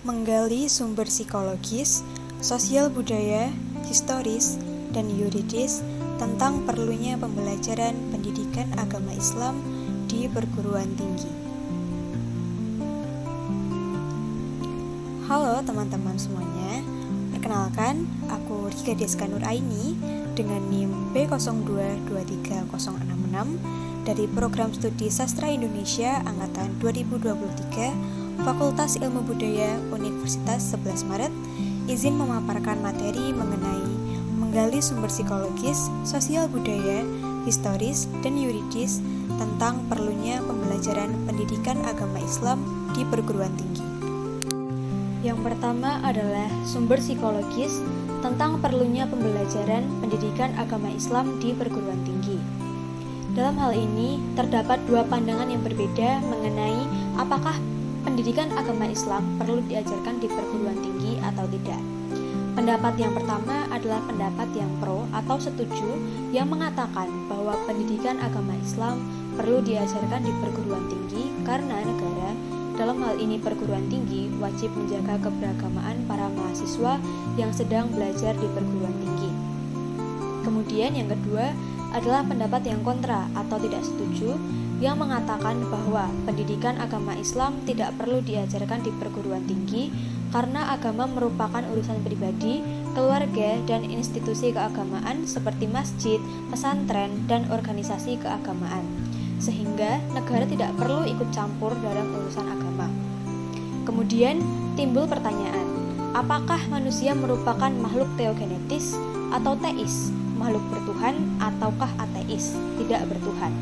menggali sumber psikologis, sosial budaya, historis, dan yuridis tentang perlunya pembelajaran pendidikan agama Islam di perguruan tinggi. Halo teman-teman semuanya, perkenalkan aku Rika Deska Nur Aini dengan NIM B02230666 dari Program Studi Sastra Indonesia Angkatan 2023 Fakultas Ilmu Budaya Universitas 11 Maret, izin memaparkan materi mengenai menggali sumber psikologis, sosial budaya, historis, dan yuridis tentang perlunya pembelajaran pendidikan agama Islam di perguruan tinggi. Yang pertama adalah sumber psikologis tentang perlunya pembelajaran pendidikan agama Islam di perguruan tinggi. Dalam hal ini, terdapat dua pandangan yang berbeda mengenai apakah pendidikan agama Islam perlu diajarkan di perguruan tinggi atau tidak. Pendapat yang pertama adalah pendapat yang pro atau setuju yang mengatakan bahwa pendidikan agama Islam perlu diajarkan di perguruan tinggi karena negara, dalam hal ini perguruan tinggi, wajib menjaga keberagamaan para mahasiswa yang sedang belajar di perguruan tinggi. Kemudian yang kedua adalah pendapat yang kontra atau tidak setuju yang mengatakan bahwa pendidikan agama Islam tidak perlu diajarkan di perguruan tinggi karena agama merupakan urusan pribadi, keluarga, dan institusi keagamaan seperti masjid, pesantren, dan organisasi keagamaan, sehingga negara tidak perlu ikut campur dalam urusan agama. Kemudian timbul pertanyaan, apakah manusia merupakan makhluk teogenetis atau teis, makhluk bertuhan ataukah ateis, tidak bertuhan?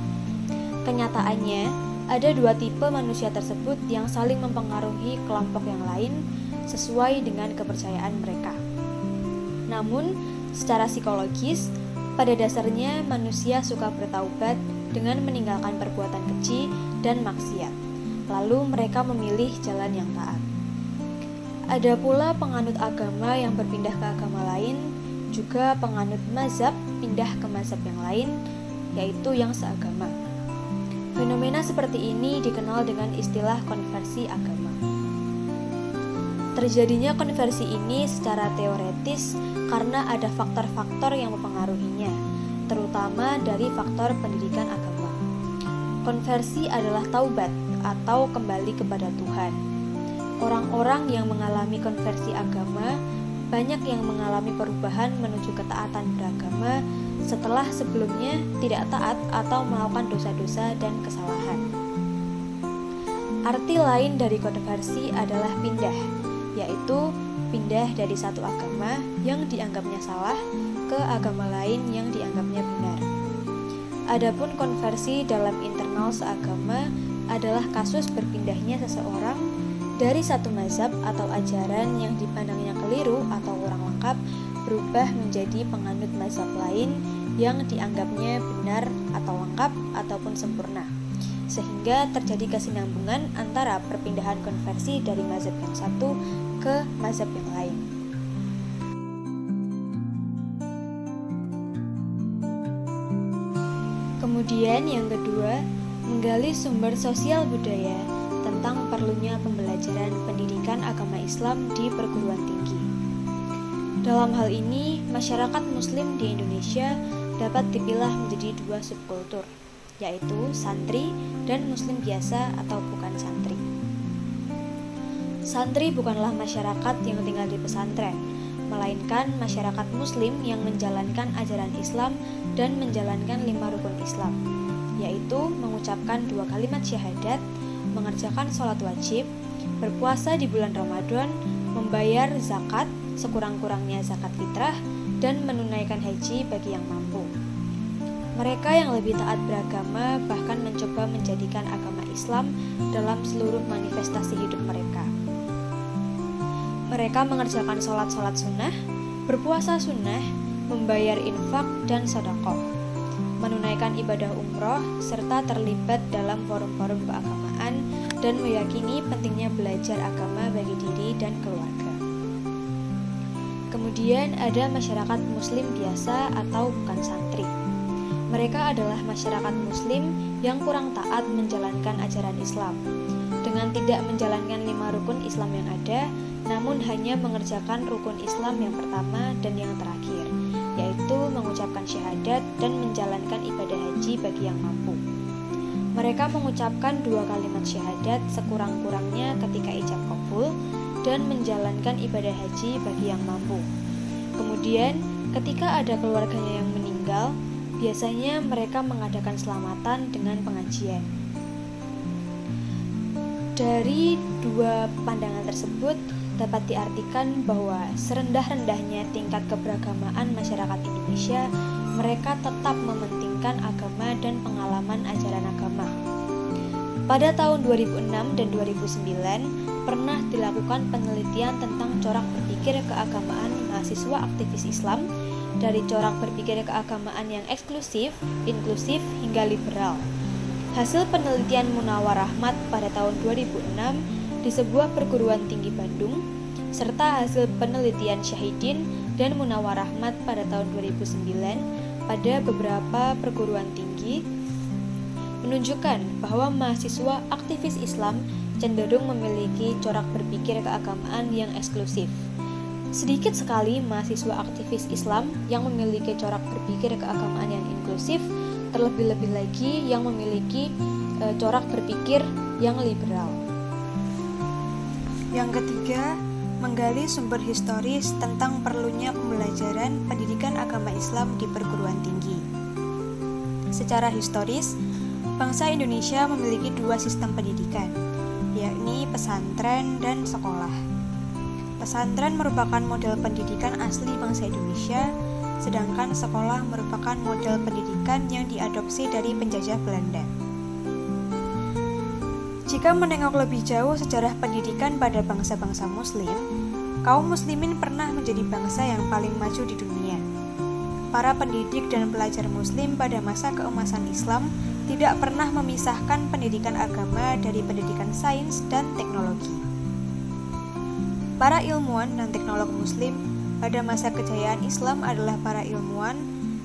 Kenyataannya, ada dua tipe manusia tersebut yang saling mempengaruhi kelompok yang lain sesuai dengan kepercayaan mereka. Namun, secara psikologis, pada dasarnya manusia suka bertaubat dengan meninggalkan perbuatan keji dan maksiat. Lalu mereka memilih jalan yang taat. Ada pula penganut agama yang berpindah ke agama lain, juga penganut mazhab pindah ke mazhab yang lain, yaitu yang seagama. Fenomena seperti ini dikenal dengan istilah konversi agama. Terjadinya konversi ini secara teoretis karena ada faktor-faktor yang mempengaruhinya, terutama dari faktor pendidikan agama. Konversi adalah taubat atau kembali kepada Tuhan. Orang-orang yang mengalami konversi agama banyak yang mengalami perubahan menuju ketaatan beragama setelah sebelumnya tidak taat atau melakukan dosa-dosa dan kesalahan. Arti lain dari konversi adalah pindah, yaitu pindah dari satu agama yang dianggapnya salah ke agama lain yang dianggapnya benar. Adapun konversi dalam internal seagama adalah kasus berpindahnya seseorang dari satu mazhab atau ajaran yang dipandangnya keliru atau kurang lengkap berubah menjadi penganut mazhab lain yang dianggapnya benar atau lengkap ataupun sempurna, sehingga terjadi kesinambungan antara perpindahan konversi dari mazhab yang satu ke mazhab yang lain. Kemudian yang kedua, menggali sumber sosial budaya tentang perlunya pembelajaran pendidikan agama Islam di perguruan tinggi. Dalam hal ini, masyarakat Muslim di Indonesia dapat dipilah menjadi dua subkultur, yaitu santri dan Muslim biasa atau bukan santri. Santri bukanlah masyarakat yang tinggal di pesantren, melainkan masyarakat Muslim yang menjalankan ajaran Islam dan menjalankan 5 rukun Islam, yaitu mengucapkan 2 kalimat syahadat, mengerjakan sholat wajib, berpuasa di bulan Ramadan, membayar zakat sekurang-kurangnya zakat fitrah, dan menunaikan haji bagi yang mampu. Mereka yang lebih taat beragama bahkan mencoba menjadikan agama Islam dalam seluruh manifestasi hidup mereka. Mereka mengerjakan sholat-sholat sunnah, berpuasa sunnah, membayar infak dan sedekah, menunaikan ibadah umroh, serta terlibat dalam forum-forum keagamaan dan meyakini pentingnya belajar agama bagi diri dan keluarga. Kemudian ada masyarakat Muslim biasa atau bukan santri. Mereka adalah masyarakat Muslim yang kurang taat menjalankan ajaran Islam. Dengan tidak menjalankan 5 rukun Islam yang ada, namun hanya mengerjakan rukun Islam yang pertama dan yang terakhir, yaitu mengucapkan syahadat dan menjalankan ibadah haji bagi yang mampu. Mereka mengucapkan 2 kalimat syahadat sekurang-kurangnya ketika ijab qabul dan menjalankan ibadah haji bagi yang mampu. Kemudian, ketika ada keluarganya yang meninggal, biasanya mereka mengadakan selamatan dengan pengajian. Dari 2 pandangan tersebut, dapat diartikan bahwa serendah-rendahnya tingkat keberagamaan masyarakat Indonesia, mereka tetap mementingkan agama dan pengalaman ajaran agama. Pada tahun 2006 dan 2009, pernah dilakukan penelitian tentang corak berpikir keagamaan mahasiswa aktivis Islam dari corak berpikir keagamaan yang eksklusif, inklusif, hingga liberal. Hasil penelitian Munawar Ahmad pada tahun 2006 di sebuah perguruan tinggi Bandung, serta hasil penelitian Syahidin dan Munawar Ahmad pada tahun 2009 pada beberapa perguruan tinggi menunjukkan bahwa mahasiswa aktivis Islam cenderung memiliki corak berpikir keagamaan yang eksklusif. Sedikit sekali mahasiswa aktivis Islam yang memiliki corak berpikir keagamaan yang inklusif, terlebih-lebih lagi yang memiliki corak berpikir yang liberal. Yang ketiga, menggali sumber historis tentang perlunya pembelajaran pendidikan agama Islam di perguruan tinggi. Secara historis, bangsa Indonesia memiliki 2 sistem pendidikan, yakni pesantren dan sekolah. Pesantren merupakan model pendidikan asli bangsa Indonesia, sedangkan sekolah merupakan model pendidikan yang diadopsi dari penjajah Belanda. Jika menengok lebih jauh sejarah pendidikan pada bangsa-bangsa Muslim, kaum Muslimin pernah menjadi bangsa yang paling maju di dunia. Para pendidik dan pelajar Muslim pada masa keemasan Islam tidak pernah memisahkan pendidikan agama dari pendidikan sains dan teknologi. Para ilmuwan dan teknolog Muslim pada masa kejayaan Islam adalah para ilmuwan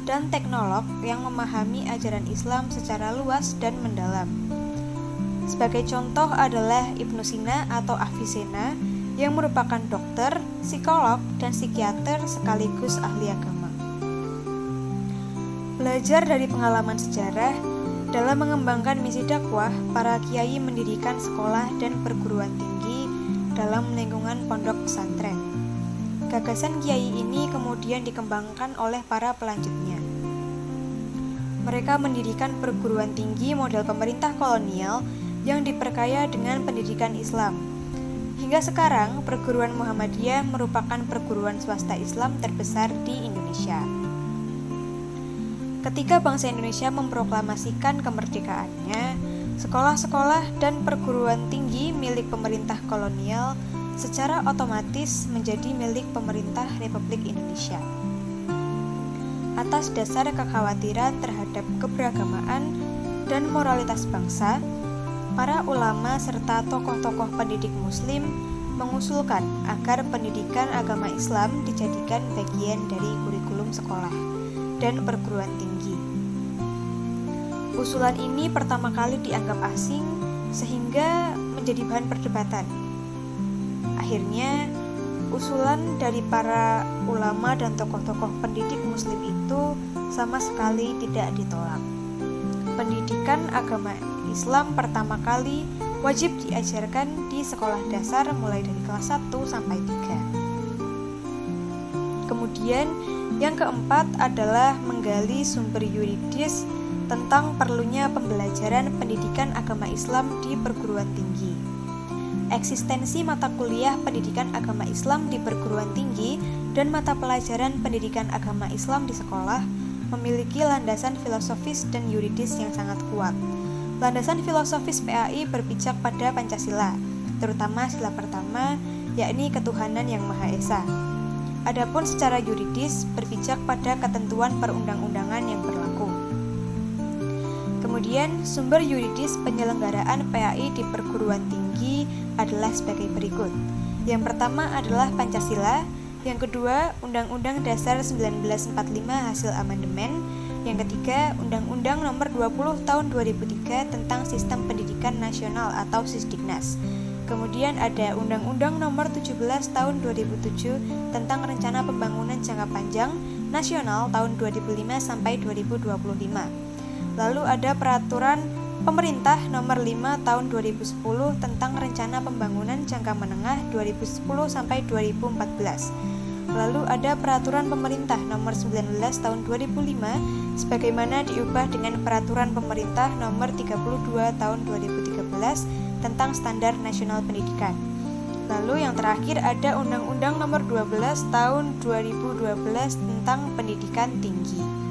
dan teknolog yang memahami ajaran Islam secara luas dan mendalam. Sebagai contoh adalah Ibnu Sina atau Avicenna yang merupakan dokter, psikolog, dan psikiater sekaligus ahli agama. Belajar dari pengalaman sejarah, dalam mengembangkan misi dakwah, para kiai mendirikan sekolah dan perguruan tinggi dalam lingkungan pondok pesantren. Gagasan kiai ini kemudian dikembangkan oleh para pelanjutnya. Mereka mendirikan perguruan tinggi model pemerintah kolonial yang diperkaya dengan pendidikan Islam. Hingga sekarang, perguruan Muhammadiyah merupakan perguruan swasta Islam terbesar di Indonesia. Ketika bangsa Indonesia memproklamasikan kemerdekaannya, sekolah-sekolah dan perguruan tinggi milik pemerintah kolonial secara otomatis menjadi milik pemerintah Republik Indonesia. Atas dasar kekhawatiran terhadap keberagamaan dan moralitas bangsa, para ulama serta tokoh-tokoh pendidik Muslim mengusulkan agar pendidikan agama Islam dijadikan bagian dari kurikulum sekolah dan perguruan tinggi. Usulan ini pertama kali dianggap asing sehingga menjadi bahan perdebatan. Akhirnya, usulan dari para ulama dan tokoh-tokoh pendidik Muslim itu sama sekali tidak ditolak. Pendidikan agama Islam pertama kali wajib diajarkan di sekolah dasar mulai dari kelas 1 sampai 3. Kemudian, yang keempat adalah menggali sumber yuridis tentang perlunya pembelajaran pendidikan agama Islam di perguruan tinggi. Eksistensi mata kuliah pendidikan agama Islam di perguruan tinggi dan mata pelajaran pendidikan agama Islam di sekolah memiliki landasan filosofis dan yuridis yang sangat kuat. Landasan filosofis PAI berpijak pada Pancasila, terutama sila pertama, yakni ketuhanan yang Maha Esa. Adapun secara yuridis berpijak pada ketentuan perundang-undangan yang berlaku. Kemudian, sumber yuridis penyelenggaraan PAI di perguruan tinggi adalah sebagai berikut. Yang pertama adalah Pancasila, yang kedua Undang-Undang Dasar 1945 hasil amandemen, yang ketiga Undang-Undang Nomor 20 Tahun 2003 tentang Sistem Pendidikan Nasional atau Sisdiknas, Kemudian ada Undang-Undang Nomor 17 Tahun 2007 tentang Rencana Pembangunan Jangka Panjang Nasional tahun 2005 sampai 2025. Lalu ada Peraturan Pemerintah Nomor 5 Tahun 2010 tentang Rencana Pembangunan Jangka Menengah 2010 sampai 2014. Lalu ada Peraturan Pemerintah Nomor 19 Tahun 2005 sebagaimana diubah dengan Peraturan Pemerintah Nomor 32 Tahun 2013 tentang Standar Nasional Pendidikan. Lalu yang terakhir ada Undang-Undang Nomor 12 Tahun 2012 tentang Pendidikan Tinggi.